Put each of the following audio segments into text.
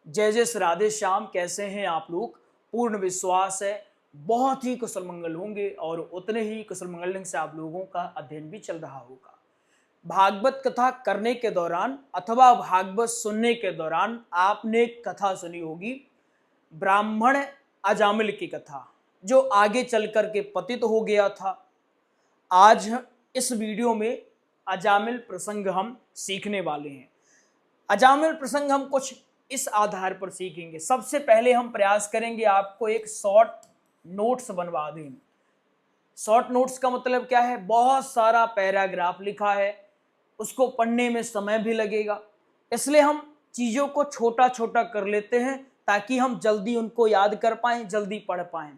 जय जय श्री राधे श्याम। कैसे हैं आप लोग? पूर्ण विश्वास है बहुत ही कुशल मंगल होंगे और उतने ही कुशल मंगल ढंग से आप लोगों का अध्ययन भी चल रहा होगा। भागवत कथा करने के दौरान अथवा भागवत सुनने के दौरान आपने एक कथा सुनी होगी, ब्राह्मण अजामिल की कथा, जो आगे चल कर के पतित हो गया था। आज इस वीडियो में अजामिल प्रसंग हम सीखने वाले हैं। अजामिल प्रसंग हम कुछ इस आधार पर सीखेंगे। सबसे पहले हम प्रयास करेंगे आपको एक शॉर्ट नोट्स बनवा दें। शॉर्ट नोट्स का मतलब क्या है? बहुत सारा पैराग्राफ लिखा है, उसको पढ़ने में समय भी लगेगा, इसलिए हम चीज़ों को छोटा छोटा कर लेते हैं ताकि हम जल्दी उनको याद कर पाएं, जल्दी पढ़ पाएं।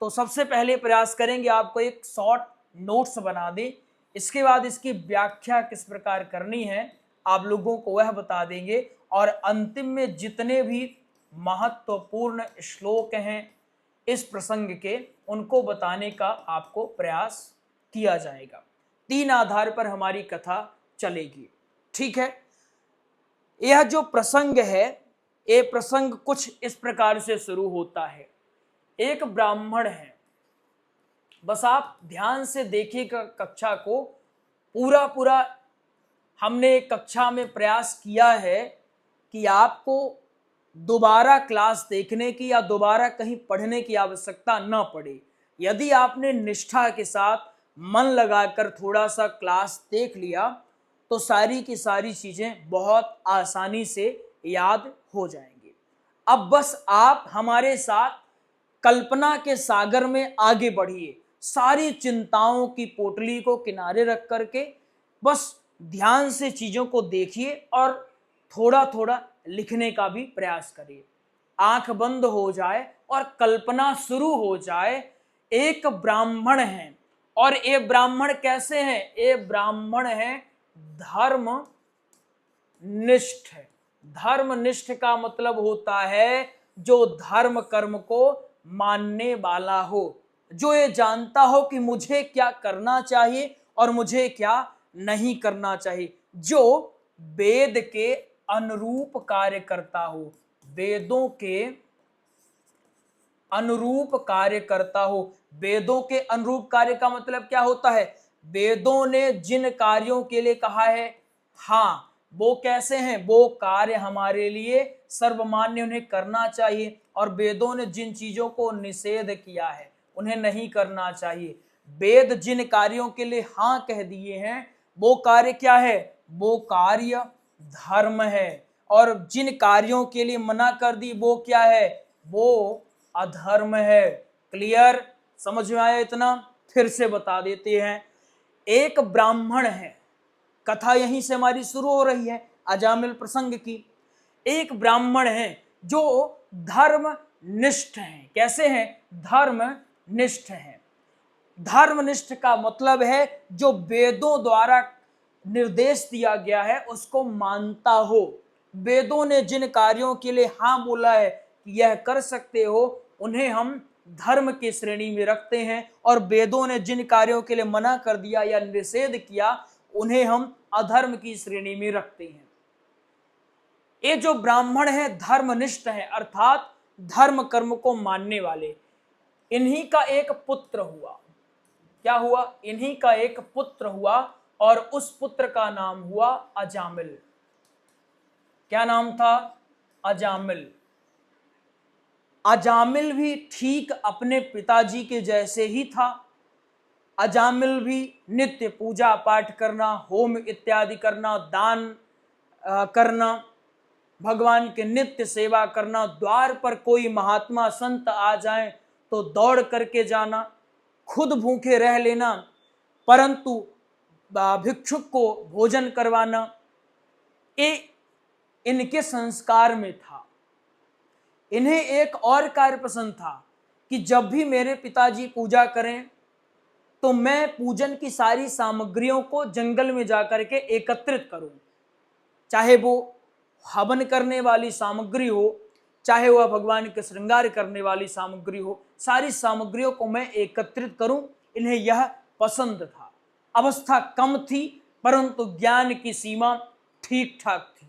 तो सबसे पहले प्रयास करेंगे आपको एक शॉर्ट नोट्स बना दें। इसके बाद इसकी व्याख्या किस प्रकार करनी है आप लोगों को वह बता देंगे, और अंतिम में जितने भी महत्वपूर्ण श्लोक हैं इस प्रसंग के, उनको बताने का आपको प्रयास किया जाएगा। 3 आधार पर हमारी कथा चलेगी, ठीक है। यह जो प्रसंग है, ये प्रसंग कुछ इस प्रकार से शुरू होता है। एक ब्राह्मण है, बस आप ध्यान से देखिएगा कक्षा को, पूरा हमने कक्षा में प्रयास किया है कि आपको दोबारा क्लास देखने की या दोबारा कहीं पढ़ने की आवश्यकता न पड़े। यदि आपने निष्ठा के साथ मन लगाकर थोड़ा सा क्लास देख लिया तो सारी की सारी चीज़ें बहुत आसानी से याद हो जाएंगी। अब बस आप हमारे साथ कल्पना के सागर में आगे बढ़िए। सारी चिंताओं की पोटली को किनारे रख करके बस ध्यान से चीज़ों को देखिए और थोड़ा थोड़ा लिखने का भी प्रयास करिए। आंख बंद हो जाए और कल्पना शुरू हो जाए। एक ब्राह्मण है, और ये ब्राह्मण कैसे हैं? ये ब्राह्मण है धर्म निष्ठ है। धर्मनिष्ठ का मतलब होता है जो धर्म कर्म को मानने वाला हो, जो ये जानता हो कि मुझे क्या करना चाहिए और मुझे क्या नहीं करना चाहिए, जो वेद के अनुरूप कार्य करता हो। वेदों के अनुरूप कार्य करता हो। वेदों के अनुरूप कार्य का मतलब क्या होता है? वेदों ने जिन कार्यों के लिए कहा है, हाँ, वो कैसे हैं? वो कार्य हमारे लिए सर्वमान्य, उन्हें करना चाहिए। और वेदों ने जिन चीजों को निषेध किया है, उन्हें नहीं करना चाहिए। वेद जिन कार्यों के लिए हाँ कह दिए हैं, वो कार्य क्या है? वो कार्य धर्म है। और जिन कार्यों के लिए मना कर दी, वो क्या है? वो अधर्म है। क्लियर? समझ में आया इतना? फिर से बता देते हैं। एक ब्राह्मण है, कथा यहीं से हमारी शुरू हो रही है अजामिल प्रसंग की। एक ब्राह्मण है जो धर्म निष्ठ है। कैसे हैं? धर्म निष्ठ है। धर्मनिष्ठ का मतलब है जो वेदों द्वारा निर्देश दिया गया है उसको मानता हो। वेदों ने जिन कार्यों के लिए हाँ बोला है कि यह कर सकते हो, उन्हें हम धर्म की श्रेणी में रखते हैं, और वेदों ने जिन कार्यों के लिए मना कर दिया या निषेध किया, उन्हें हम अधर्म की श्रेणी में रखते हैं। ये जो ब्राह्मण है धर्मनिष्ठ है, अर्थात धर्म कर्म को मानने वाले। इन्हीं का एक पुत्र हुआ। क्या हुआ? इन्हीं का एक पुत्र हुआ, और उस पुत्र का नाम हुआ अजामिल। क्या नाम था? अजामिल। अजामिल भी ठीक अपने पिताजी के जैसे ही था। अजामिल भी नित्य पूजा पाठ करना, होम इत्यादि करना, दान करना, भगवान के नित्य सेवा करना, द्वार पर कोई महात्मा संत आ जाएं तो दौड़ करके जाना, खुद भूखे रह लेना परंतु भिक्षुक को भोजन करवाना, ये इनके संस्कार में था। इन्हें एक और कार्य पसंद था कि जब भी मेरे पिताजी पूजा करें तो मैं पूजन की सारी सामग्रियों को जंगल में जाकर के एकत्रित करूं। चाहे वो हवन करने वाली सामग्री हो, चाहे वह भगवान के श्रृंगार करने वाली सामग्री हो, सारी सामग्रियों को मैं एकत्रित करूं। इन्हें यह पसंद था। अवस्था कम थी परंतु ज्ञान की सीमा ठीक ठाक थी।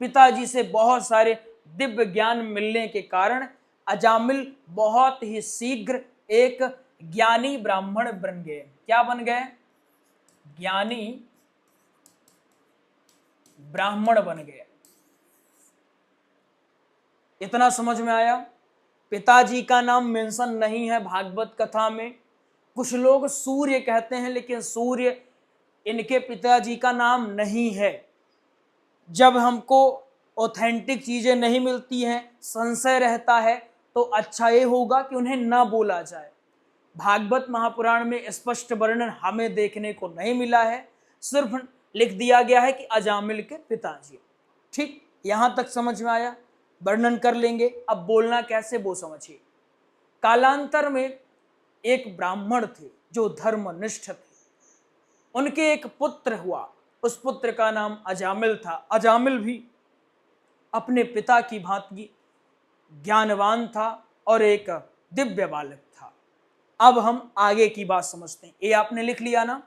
पिताजी से बहुत सारे दिव्य ज्ञान मिलने के कारण अजामिल बहुत ही शीघ्र एक ज्ञानी ब्राह्मण बन गए। क्या बन गए? ज्ञानी ब्राह्मण बन गए। इतना समझ में आया? पिताजी का नाम मेंशन नहीं है भागवत कथा में। कुछ लोग सूर्य कहते हैं, लेकिन सूर्य इनके पिताजी का नाम नहीं है। जब हमको ऑथेंटिक चीजें नहीं मिलती हैं, संशय रहता है, तो अच्छा ये होगा कि उन्हें ना बोला जाए। भागवत महापुराण में स्पष्ट वर्णन हमें देखने को नहीं मिला है, सिर्फ लिख दिया गया है कि अजामिल के पिताजी। ठीक, यहां तक समझ में आया? वर्णन कर लेंगे, अब बोलना कैसे वो समझिए। कालांतर में एक ब्राह्मण थे जो धर्मनिष्ठ थे। उनके एक पुत्र हुआ, उस पुत्र का नाम अजामिल था। अजामिल भी अपने पिता की भांति ज्ञानवान था और एक दिव्य बालक था। अब हम आगे की बात समझते हैं। ये आपने लिख लिया ना?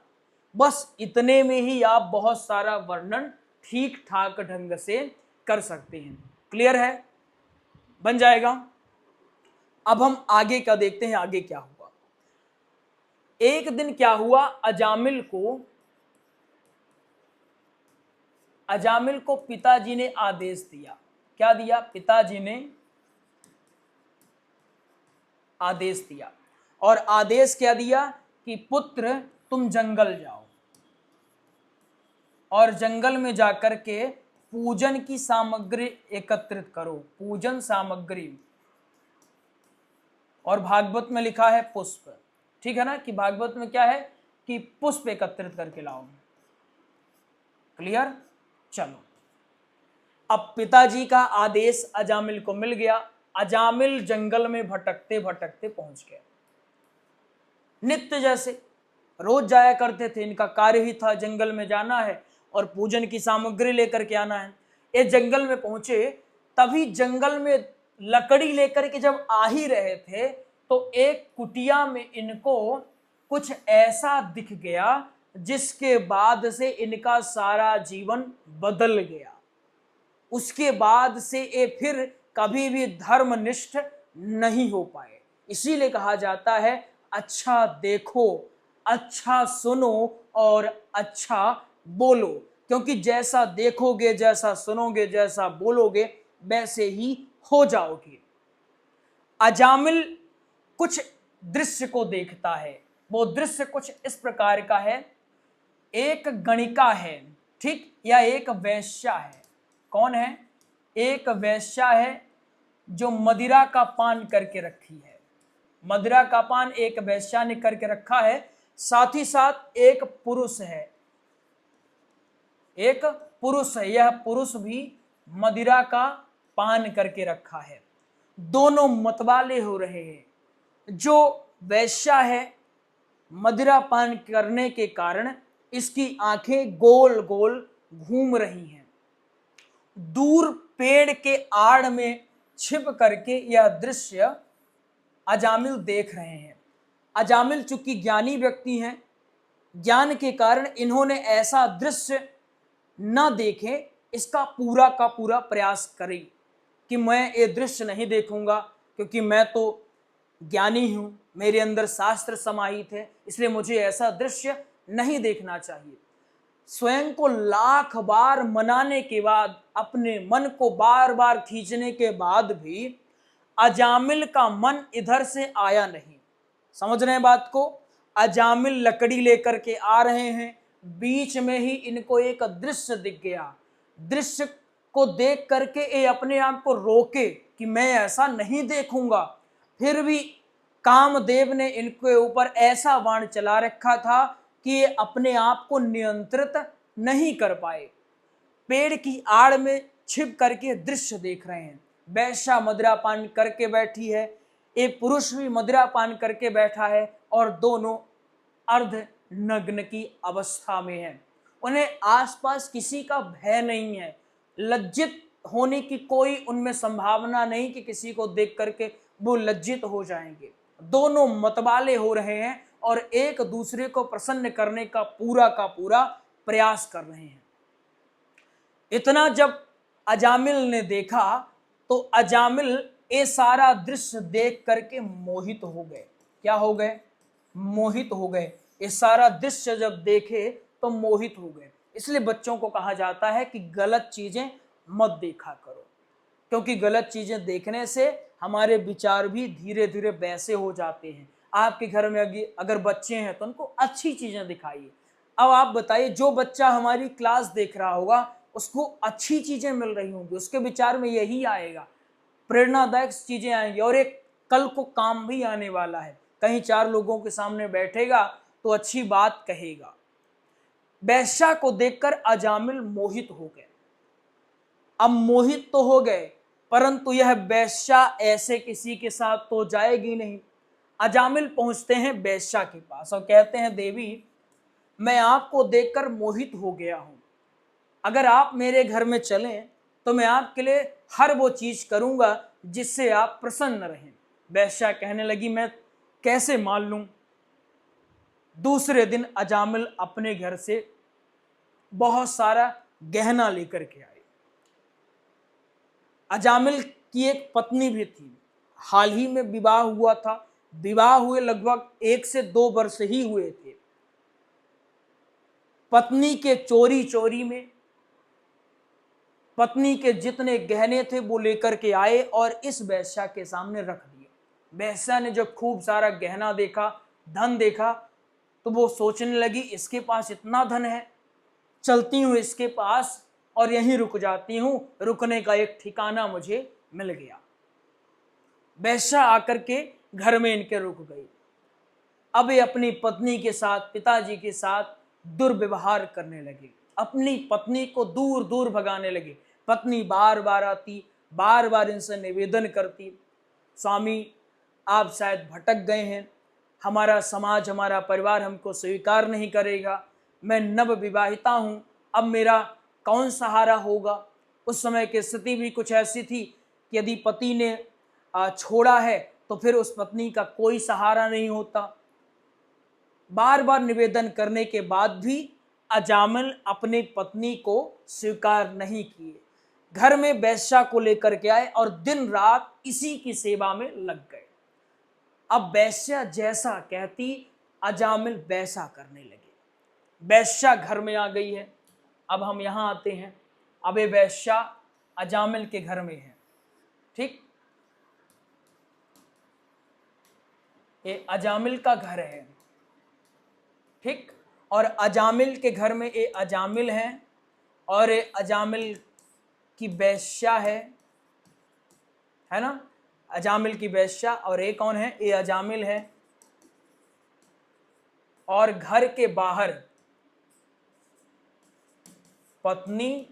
बस इतने में ही आप बहुत सारा वर्णन ठीक ठाक ढंग से कर सकते हैं। क्लियर है? बन जाएगा। अब हम आगे का देखते हैं, आगे क्या हुआ। एक दिन क्या हुआ, अजामिल को पिताजी ने आदेश दिया। क्या दिया? पिताजी ने आदेश दिया। और आदेश क्या दिया कि पुत्र तुम जंगल जाओ और जंगल में जाकर के पूजन की सामग्री एकत्रित करो। पूजन सामग्री, और भागवत में लिखा है पुष्प। ठीक है ना, कि भागवत में क्या है कि पुष्प एकत्रित करके लाओ। क्लियर? चलो, अब पिताजी का आदेश अजामिल को मिल गया। अजामिल जंगल में भटकते भटकते पहुंच गए। नित्य जैसे रोज जाया करते थे, इनका कार्य ही था जंगल में जाना है और पूजन की सामग्री लेकर के आना है। ये जंगल में पहुंचे, तभी जंगल में लकड़ी लेकर के जब आ ही रहे थे तो एक कुटिया में इनको कुछ ऐसा दिख गया जिसके बाद से इनका सारा जीवन बदल गया। उसके बाद से ये फिर कभी भी धर्मनिष्ठ नहीं हो पाए। इसीलिए कहा जाता है अच्छा देखो, अच्छा सुनो और अच्छा बोलो, क्योंकि जैसा देखोगे, जैसा सुनोगे, जैसा बोलोगे, वैसे ही हो जाओगे। अजामिल कुछ दृश्य को देखता है। वो दृश्य कुछ इस प्रकार का है। एक गणिका है, ठीक, या एक वेश्या है। कौन है? एक वेश्या है जो मदिरा का पान करके रखी है। मदिरा का पान एक वेश्या ने करके रखा है। साथ ही साथ एक पुरुष है, एक पुरुष है। यह पुरुष भी मदिरा का पान करके रखा है। दोनों मतवाले हो रहे हैं। जो वेश्या है, मदिरा पान करने के कारण इसकी आंखें गोल गोल घूम रही हैं। दूर पेड़ के आड़ में छिप करके यह दृश्य अजामिल देख रहे हैं। अजामिल चूंकि ज्ञानी व्यक्ति हैं, ज्ञान के कारण इन्होंने ऐसा दृश्य न देखे, इसका पूरा का पूरा प्रयास करें कि मैं ये दृश्य नहीं देखूंगा, क्योंकि मैं तो ज्ञानी हूं, मेरे अंदर शास्त्र समाहित है, इसलिए मुझे ऐसा दृश्य नहीं देखना चाहिए। स्वयं को लाख बार मनाने के बाद, अपने मन को बार बार खींचने के बाद भी अजामिल का मन इधर से आया नहीं। समझ रहे हैं बात को? अजामिल लकड़ी लेकर के आ रहे हैं, बीच में ही इनको एक दृश्य दिख गया। दृश्य को देख करके ये अपने आप को रोके कि मैं ऐसा नहीं देखूंगा। फिर भी कामदेव ने इनके ऊपर ऐसा बाण चला रखा था कि ये अपने आप को नियंत्रित नहीं कर पाए। पेड़ की आड़ में छिप करके दृश्य देख रहे हैं। वैश्या मदिरा पान करके बैठी है, एक पुरुष भी मदिरा पान करके बैठा है, और दोनों अर्ध नग्न की अवस्था में है। उन्हें आसपास किसी का भय नहीं है, लज्जित होने की कोई उनमें संभावना नहीं कि किसी को देख करके वो लज्जित हो जाएंगे। दोनों मतवाले हो रहे हैं और एक दूसरे को प्रसन्न करने का पूरा प्रयास कर रहे हैं। इतना जब अजामिल ने देखा तो अजामिल ये सारा दृश्य देख करके मोहित हो गए। क्या हो गए? मोहित हो गए। ये सारा दृश्य जब देखे तो मोहित हो गए। इसलिए बच्चों को कहा जाता है कि गलत चीजें मत देखा करो, क्योंकि गलत चीजें देखने से हमारे विचार भी धीरे धीरे वैसे हो जाते हैं। आपके घर में अगर बच्चे हैं तो उनको अच्छी चीजें दिखाइए। अब आप बताइए, जो बच्चा हमारी क्लास देख रहा होगा उसको अच्छी चीजें मिल रही होंगी, उसके विचार में यही आएगा, प्रेरणादायक चीजें आएंगी, और एक कल को काम भी आने वाला है। कहीं चार लोगों के सामने बैठेगा तो अच्छी बात कहेगा। वेश्या को देखकर अजामिल मोहित हो गए। अब मोहित तो हो गए, परंतु यह वेश्या ऐसे किसी के साथ तो जाएगी नहीं। अजामिल पहुंचते हैं वेश्या के पास और कहते हैं, देवी, मैं आपको देखकर मोहित हो गया हूं। अगर आप मेरे घर में चलें तो मैं आपके लिए हर वो चीज करूंगा जिससे आप प्रसन्न रहें। वेश्या कहने लगी, मैं कैसे मान लूं? दूसरे दिन अजामिल अपने घर से बहुत सारा गहना लेकर के आए। अजामिल की एक पत्नी भी थी, हाल ही में विवाह हुआ था। विवाह हुए लगभग 1 से 2 वर्ष ही हुए थे। पत्नी के चोरी चोरी में पत्नी के जितने गहने थे वो लेकर के आए और इस वेश्या के सामने रख दिए। वेश्या ने जब खूब सारा गहना देखा, धन देखा, तो वो सोचने लगी, इसके पास इतना धन है, चलती हूँ इसके पास और यहीं रुक जाती हूँ, रुकने का एक ठिकाना मुझे मिल गया। वेश्या आकर के घर में इनके रुक गई। अब ये अपनी पत्नी के साथ, पिताजी के साथ दुर्व्यवहार करने लगे, अपनी पत्नी को दूर दूर भगाने लगे। पत्नी बार बार आती, बार बार इनसे निवेदन करती, स्वामी आप शायद भटक गए हैं, हमारा समाज, हमारा परिवार हमको स्वीकार नहीं करेगा, मैं नव विवाहिता हूँ, अब मेरा कौन सहारा होगा। उस समय की स्थिति भी कुछ ऐसी थी कि यदि पति ने छोड़ा है तो फिर उस पत्नी का कोई सहारा नहीं होता। बार बार निवेदन करने के बाद भी अजामिल अपनी पत्नी को स्वीकार नहीं किए। घर में वेश्या को लेकर के आए और दिन रात इसी की सेवा में लग गए। अब वेश्या जैसा कहती अजामिल वैसा करने लगे। वेश्या घर में आ गई है। अब हम यहां आते हैं। अब ये वेश्या अजामिल के घर में है। ठीक, ये अजामिल का घर है। ठीक, और अजामिल के घर में ये अजामिल है और ये अजामिल की वेश्या है ना। अजामिल की वेश्या, और ये कौन है? ये अजामिल है। और घर के बाहर पत्नी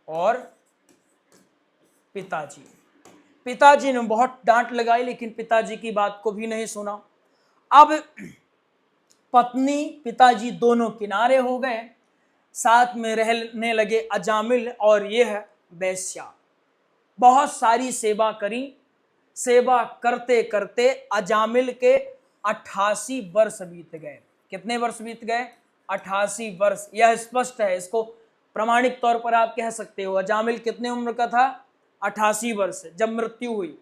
और पिताजी। पिताजी ने बहुत डांट लगाई, लेकिन पिताजी की बात को भी नहीं सुना। अब पत्नी पिताजी दोनों किनारे हो गए, साथ में रहने लगे अजामिल और यह वेश्या। बहुत सारी सेवा करी। सेवा करते करते अजामिल के 88 वर्ष बीत गए। कितने वर्ष बीत गए? 88 वर्ष। यह स्पष्ट है, इसको प्रमाणिक तौर पर आप कह सकते हो। अजामिल कितने उम्र का था? 88 वर्ष जब मृत्यु हुई।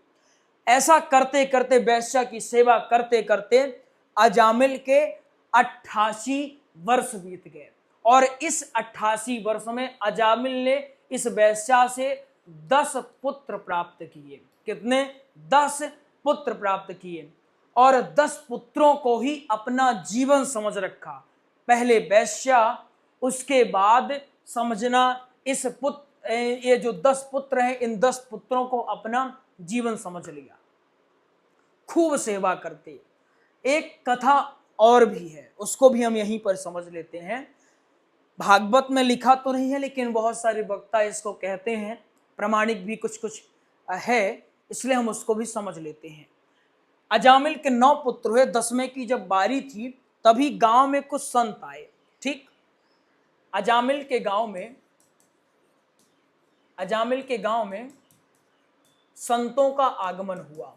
ऐसा करते करते, वेश्या की सेवा करते करते अजामिल के 88 वर्ष बीत गए। और इस 88 वर्ष में अजामिल ने इस वेश्या से 10 पुत्र प्राप्त किए। कितने? 10 पुत्र प्राप्त किए। और 10 पुत्रों को ही अपना जीवन समझ रखा। पहले वेश्या, उसके बाद समझना इस ये जो 10 पुत्र हैं, इन 10 पुत्रों को अपना जीवन समझ लिया। खूब सेवा करते। एक कथा और भी है, उसको भी हम यहीं पर समझ लेते हैं। भागवत में लिखा तो नहीं है, लेकिन बहुत सारे वक्ता इसको कहते हैं, प्रमाणिक भी कुछ कुछ है, इसलिए हम उसको भी समझ लेते हैं। अजामिल के 9 पुत्र हुए। 10वें की जब बारी थी तभी गांव में कुछ संत आए। ठीक, अजामिल के गांव में संतों का आगमन हुआ।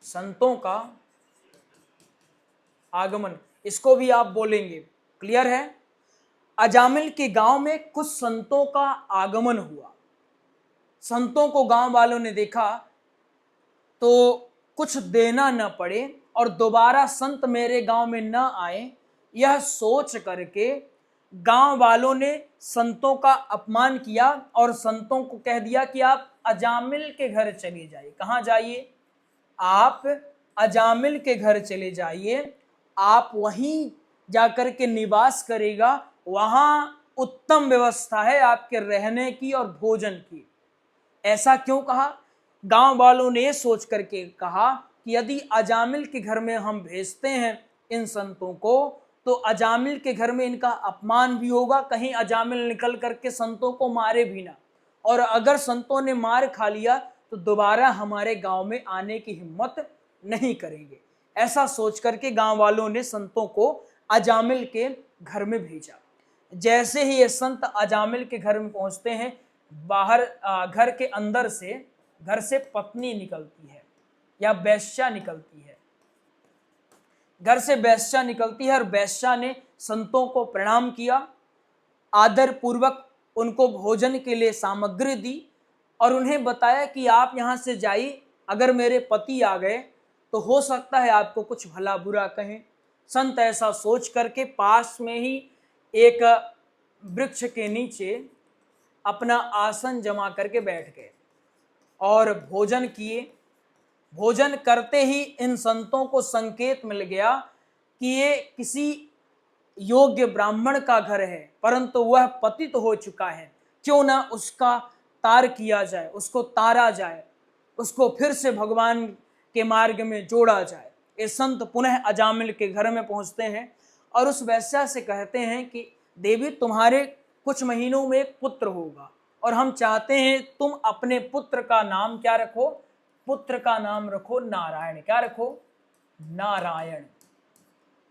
संतों का आगमन, इसको भी आप बोलेंगे। क्लियर है? अजामिल के गांव में कुछ संतों का आगमन हुआ। संतों को गांव वालों ने देखा तो कुछ देना न पड़े और दोबारा संत मेरे गांव में न आए, यह सोच करके गांव वालों ने संतों का अपमान किया और संतों को कह दिया कि आप अजामिल के घर चले जाइए। कहाँ जाइए? आप अजामिल के घर चले जाइए, आप वहीं जाकर के निवास करेगा, वहां उत्तम व्यवस्था है आपके रहने की और भोजन की। ऐसा क्यों कहा? गांव वालों ने सोच करके कहा कि यदि अजामिल के घर में हम भेजते हैं इन संतों को तो अजामिल के घर में इनका अपमान भी होगा, कहीं अजामिल निकल करके संतों को मारे भी ना, और अगर संतों ने मार खा लिया तो दोबारा हमारे गांव में आने की हिम्मत नहीं करेंगे। ऐसा सोच करके गांव वालों ने संतों को अजामिल के घर में भेजा। जैसे ही ये संत अजामिल के घर में पहुंचते हैं, बाहर घर के अंदर से घर से पत्नी निकलती है या वेश्या निकलती है, घर से वेश्या निकलती है और वेश्या ने संतों को प्रणाम किया, आदर पूर्वक उनको भोजन के लिए सामग्री दी और उन्हें बताया कि आप यहाँ से जाइए, अगर मेरे पति आ गए तो हो सकता है आपको कुछ भला बुरा कहें। संत ऐसा सोच करके पास में ही एक वृक्ष के नीचे अपना आसन जमा करके बैठ गए और भोजन किए। भोजन करते ही इन संतों को संकेत मिल गया कि ये किसी योग्य ब्राह्मण का घर है, परंतु वह पतित हो चुका है, क्यों ना उसका तार किया जाए, उसको तारा जाए, उसको फिर से भगवान के मार्ग में जोड़ा जाए। ये संत पुनः अजामिल के घर में पहुंचते हैं और उस वैश्या से कहते हैं कि देवी, तुम्हारे कुछ महीनों में एक पुत्र होगा और हम चाहते हैं तुम अपने पुत्र का नाम क्या रखो? पुत्र का नाम रखो नारायण। क्या रखो? नारायण।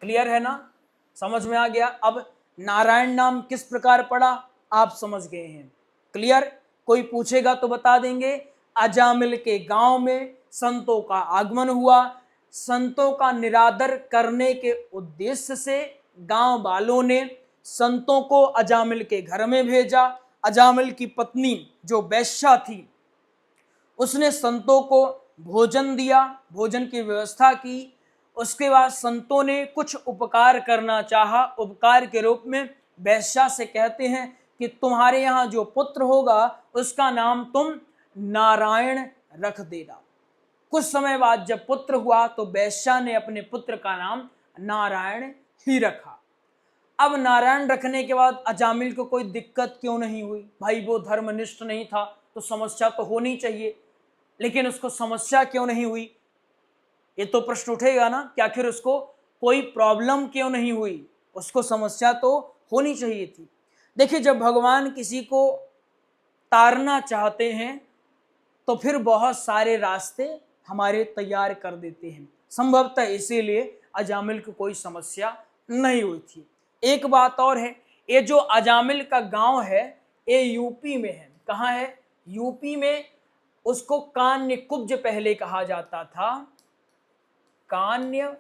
क्लियर है ना? समझ में आ गया? अब नारायण नाम किस प्रकार पड़ा आप समझ गए हैं। क्लियर? कोई पूछेगा तो बता देंगे। अजामिल के गांव में संतों का आगमन हुआ, संतों का निरादर करने के उद्देश्य से गांव वालों ने संतों को अजामिल के घर में भेजा। अजामिल की पत्नी जो वेश्या थी उसने संतों को भोजन दिया, भोजन की व्यवस्था की। उसके बाद संतों ने कुछ उपकार करना चाहा, उपकार के रूप में वेश्या से कहते हैं कि तुम्हारे यहाँ जो पुत्र होगा उसका नाम तुम नारायण रख देना। कुछ समय बाद जब पुत्र हुआ तो वेश्या ने अपने पुत्र का नाम नारायण ही रखा। अब नारायण रखने के बाद अजामिल को कोई दिक्कत क्यों नहीं हुई? भाई वो धर्मनिष्ठ नहीं था तो समस्या तो होनी चाहिए, लेकिन उसको समस्या क्यों नहीं हुई? ये तो प्रश्न उठेगा ना कि आखिर उसको कोई प्रॉब्लम क्यों नहीं हुई? उसको समस्या तो होनी चाहिए थी। देखिए, जब भगवान किसी को तारना चाहते हैं तो फिर बहुत सारे रास्ते हमारे तैयार कर देते हैं। संभवतः इसीलिए अजामिल को कोई समस्या नहीं हुई थी। एक बात और है, ये जो अजामिल का गांव है ये यूपी में है। कहाँ है? यूपी में। उसको कान्य कुब्ज पहले कहा जाता था, कान्य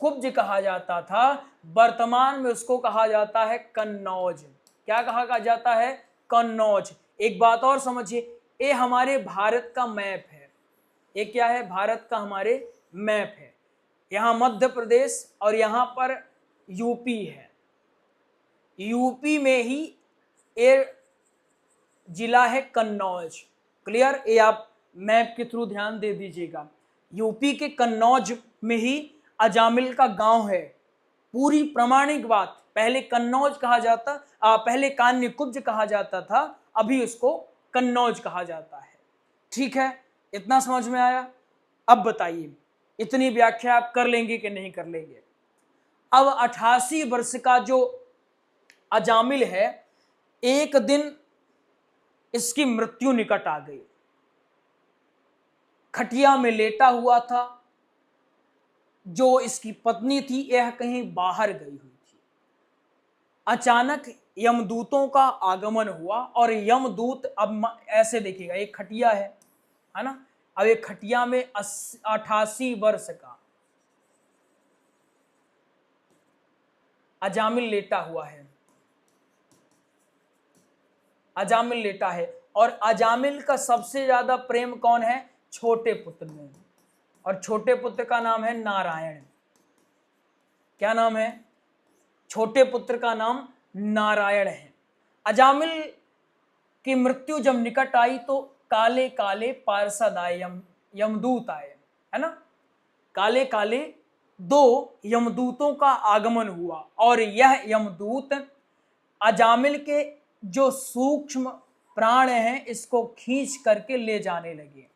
कुब्ज कहा जाता था। वर्तमान में उसको कहा जाता है कन्नौज। क्या कहा जाता है? कन्नौज। एक बात और समझिए, ये हमारे भारत का मैप है। ये क्या है? भारत का हमारे मैप है। यहाँ मध्य प्रदेश और यहाँ पर यूपी है। यूपी में ही ये जिला है कन्नौज। क्लियर? ये आप मैप के थ्रू ध्यान दे दीजिएगा। यूपी के कन्नौज में ही अजामिल का गांव है। पूरी प्रामाणिक बात। पहले कन्नौज कहा जाता, पहले कान्य कुब्ज कहा जाता था, अभी उसको कन्नौज कहा जाता है। ठीक है, इतना समझ में आया? अब बताइए, इतनी व्याख्या आप कर लेंगे कि नहीं कर लेंगे? अब 88 वर्ष का जो अजामिल है, एक दिन इसकी मृत्यु निकट आ गई। खटिया में लेटा हुआ था। जो इसकी पत्नी थी यह कहीं बाहर गई हुई थी। अचानक यमदूतों का आगमन हुआ और यमदूत, अब ऐसे देखिएगा, एक खटिया है ना? अब एक खटिया में 88 वर्ष का अजामिल लेटा हुआ है। अजामिल लेटा है और अजामिल का सबसे ज्यादा प्रेम कौन है? छोटे पुत्र में, और छोटे पुत्र का नाम है नारायण। क्या नाम है? छोटे पुत्र का नाम नारायण है। अजामिल की मृत्यु जब निकट आई तो काले काले पार्षद आए, यमदूत आए, है ना। काले काले दो यमदूतों का आगमन हुआ और यह यमदूत अजामिल के जो सूक्ष्म प्राण हैं इसको खींच करके ले जाने लगे।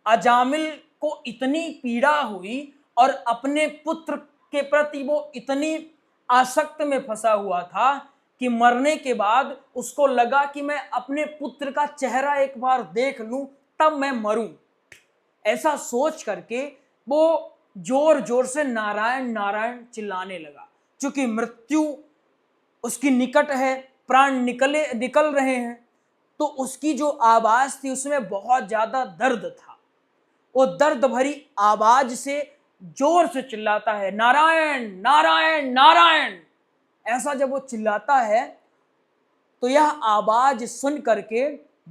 अजामिल को इतनी पीड़ा हुई और अपने पुत्र के प्रति वो इतनी आसक्त में फंसा हुआ था कि मरने के बाद उसको लगा कि मैं अपने पुत्र का चेहरा एक बार देख लूं तब मैं मरूं। ऐसा सोच करके वो जोर जोर से नारायण नारायण चिल्लाने लगा। क्योंकि मृत्यु उसकी निकट है, प्राण निकल रहे हैं, तो उसकी जो आवाज थी उसमें बहुत ज्यादा दर्द था। वो दर्द भरी आवाज से जोर से चिल्लाता है, नारायण नारायण नारायण। ऐसा जब वो चिल्लाता है तो यह आवाज सुन करके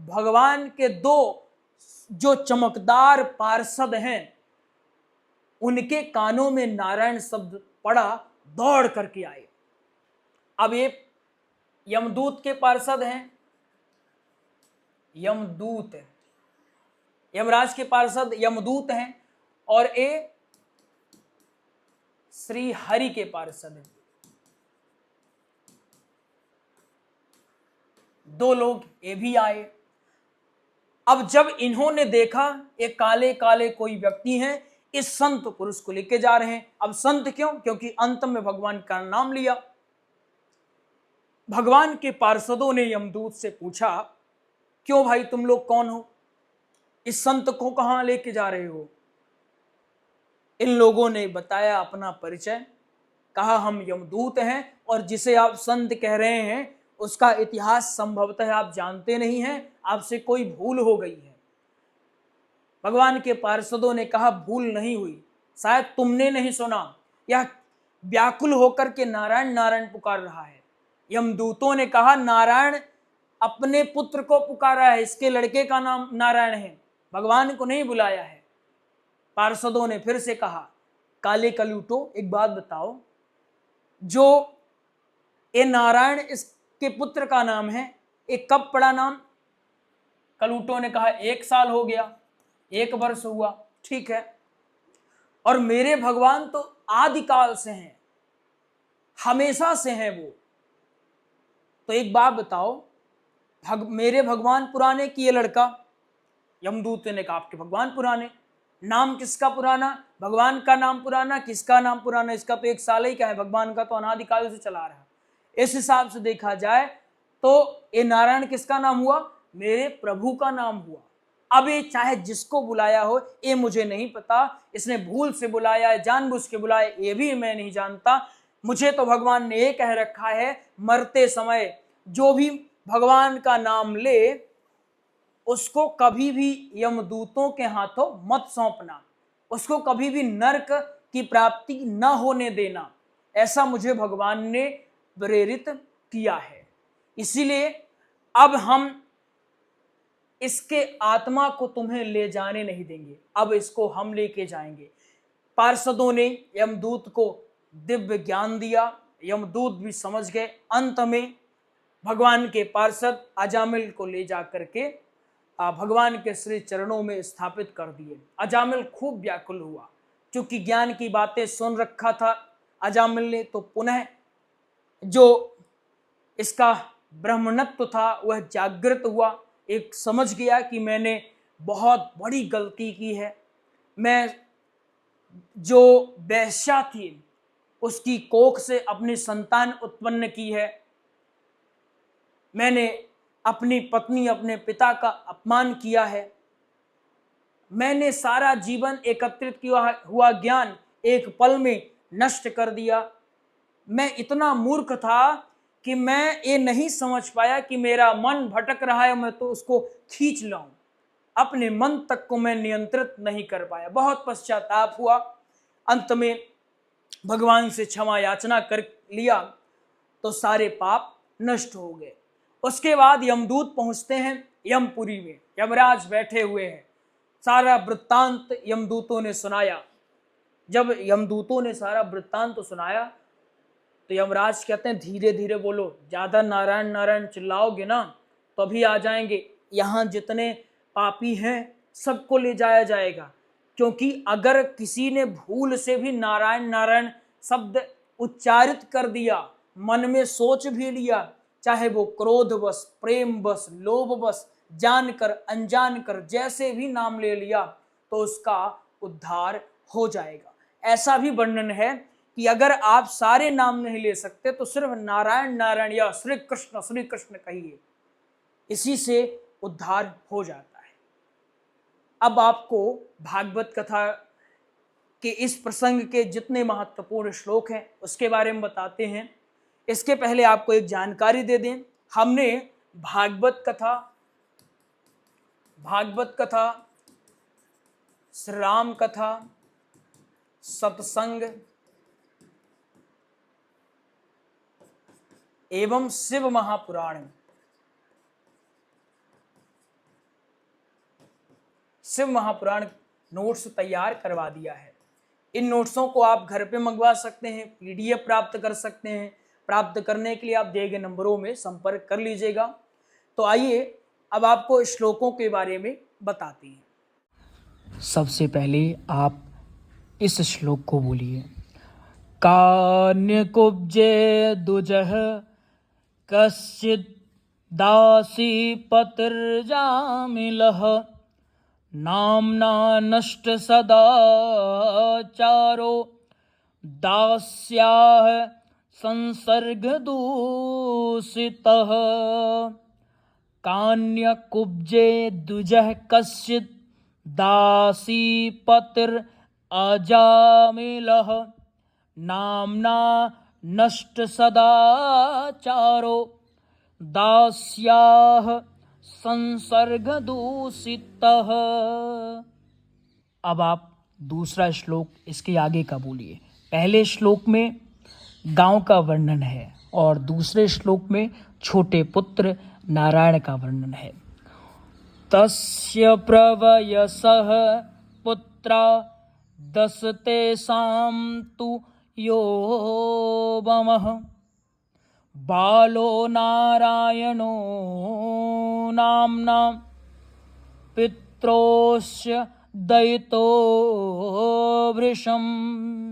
भगवान के दो जो चमकदार पार्षद हैं उनके कानों में नारायण शब्द पड़ा, दौड़ करके आए। अब ये यमदूत के पार्षद हैं, यमदूत है, यमराज के पार्षद यमदूत हैं, और ये श्री हरि के पार्षद हैं। दो लोग ये भी आए। अब जब इन्होंने देखा ये काले काले कोई व्यक्ति हैं, इस संत पुरुष को लेके जा रहे हैं। अब संत क्यों? क्योंकि अंत में भगवान का नाम लिया। भगवान के पार्षदों ने यमदूत से पूछा, क्यों भाई तुम लोग कौन हो? इस संत को कहां लेके जा रहे हो? इन लोगों ने बताया अपना परिचय, कहा हम यमदूत हैं और जिसे आप संत कह रहे हैं उसका इतिहास संभवतः आप जानते नहीं हैं, आपसे कोई भूल हो गई है। भगवान के पार्षदों ने कहा भूल नहीं हुई, शायद तुमने नहीं सुना, यह व्याकुल होकर के नारायण नारायण पुकार रहा है। यमदूतों ने कहा नारायण अपने पुत्र को पुकारा है, इसके लड़के का नाम नारायण है, भगवान को नहीं बुलाया है। पार्षदों ने फिर से कहा काले कलूटो एक बात बताओ, जो ये नारायण इसके पुत्र का नाम है, ये कब पड़ा नाम? कलूटों ने कहा 1 साल हो गया, 1 वर्ष हुआ, ठीक है। और मेरे भगवान तो आदिकाल से हैं, हमेशा से हैं वो। तो एक बात बताओ, मेरे भगवान पुराने कि ये लड़का? यमदूत ने कहा आपके भगवान पुराने। नाम किसका पुराना? भगवान का नाम पुराना, किसका नाम पुराना? इसका तो 1 साल ही क्या है, भगवान का तो अनादिकाल से चला रहा है। इस हिसाब से देखा जाए तो ये नारायण किसका नाम हुआ? मेरे प्रभु का नाम हुआ। अब ये चाहे जिसको बुलाया हो ये मुझे नहीं पता, इसने भूल से बुलाया है, जानबूझ के बुलाया, ये भी मैं नहीं जानता। मुझे तो भगवान ने ये कह रखा है मरते समय जो भी भगवान का नाम ले उसको कभी भी यमदूतों के हाथों मत सौंपना, उसको कभी भी नरक की प्राप्ति न होने देना, ऐसा मुझे भगवान ने प्रेरित किया है। इसीलिए अब हम इसके आत्मा को तुम्हें ले जाने नहीं देंगे, अब इसको हम लेके जाएंगे। पार्षदों ने यमदूत को दिव्य ज्ञान दिया, यमदूत भी समझ गए। अंत में भगवान के पार्षद अजामिल को ले जा करके भगवान के श्री चरणों में स्थापित कर दिए। अजामिल खूब व्याकुल हुआ, क्योंकि ज्ञान की बातें सुन रखा था अजामिल ने, तो पुनः जो इसका ब्राह्मणत्व था वह जागृत हुआ। एक समझ गया कि मैंने बहुत बड़ी गलती की है, मैं जो वेश्या थी उसकी कोख से अपनी संतान उत्पन्न की है, मैंने अपनी पत्नी अपने पिता का अपमान किया है, मैंने सारा जीवन एकत्रित किया हुआ ज्ञान एक पल में नष्ट कर दिया। मैं इतना मूर्ख था कि मैं ये नहीं समझ पाया कि मेरा मन भटक रहा है, मैं तो उसको खींच लाऊं, अपने मन तक को मैं नियंत्रित नहीं कर पाया। बहुत पश्चाताप हुआ। अंत में भगवान से क्षमा याचना कर लिया तो सारे पाप नष्ट हो गए। उसके बाद यमदूत पहुंचते हैं यमपुरी में यमराज बैठे हुए हैं। सारा वृत्तांत यमदूतों ने सुनाया। जब यमदूतों ने सारा वृत्तांत सुनाया तो यमराज कहते हैं धीरे धीरे बोलो, ज्यादा नारायण नारायण चिल्लाओगे ना तो अभी आ जाएंगे, यहाँ जितने पापी हैं सबको ले जाया जाएगा। क्योंकि अगर किसी ने भूल से भी नारायण नारायण शब्द उच्चारित कर दिया, मन में सोच भी लिया, चाहे वो क्रोधवश, प्रेमवश, लोभवश, जानकर अनजान कर जैसे भी नाम ले लिया, तो उसका उद्धार हो जाएगा। ऐसा भी वर्णन है कि अगर आप सारे नाम नहीं ले सकते तो सिर्फ नारायण नारायण या श्री कृष्ण कहिए, इसी से उद्धार हो जाता है। अब आपको भागवत कथा के इस प्रसंग के जितने महत्वपूर्ण श्लोक हैं उसके बारे में बताते हैं। इसके पहले आपको एक जानकारी दे दें, हमने भागवत कथा, श्री राम कथा, सत्संग एवं शिव महापुराण नोट्स तैयार करवा दिया है। इन नोट्सों को आप घर पे मंगवा सकते हैं, पीडीएफ प्राप्त कर सकते हैं। प्राप्त करने के लिए आप दिए गए नंबरों में संपर्क कर लीजिएगा। तो आइए अब आपको श्लोकों के बारे में बताते हैं। सबसे पहले आप इस श्लोक को बोलिए। कान्यकुब्जे दुजः कश्चित् दासी पतिर्जामिलः नाम्ना नष्ट सदाचारो दास्याः संसर्गदूषितः। कान्यकुब्जे द्विजः कश्चित् दासी पतिरजामिलः नाम्ना नष्ट सदाचारो दास्याः संसर्गदूषितः। अब आप दूसरा श्लोक इसके आगे का बोलिए। पहले श्लोक में गांव का वर्णन है और दूसरे श्लोक में छोटे पुत्र नारायण का वर्णन है। तस्य प्रवयसः पुत्रा दशतेषां तु योऽवमः बालो नारायणो नाम्ना पित्रोस्य दयितो वृषम्।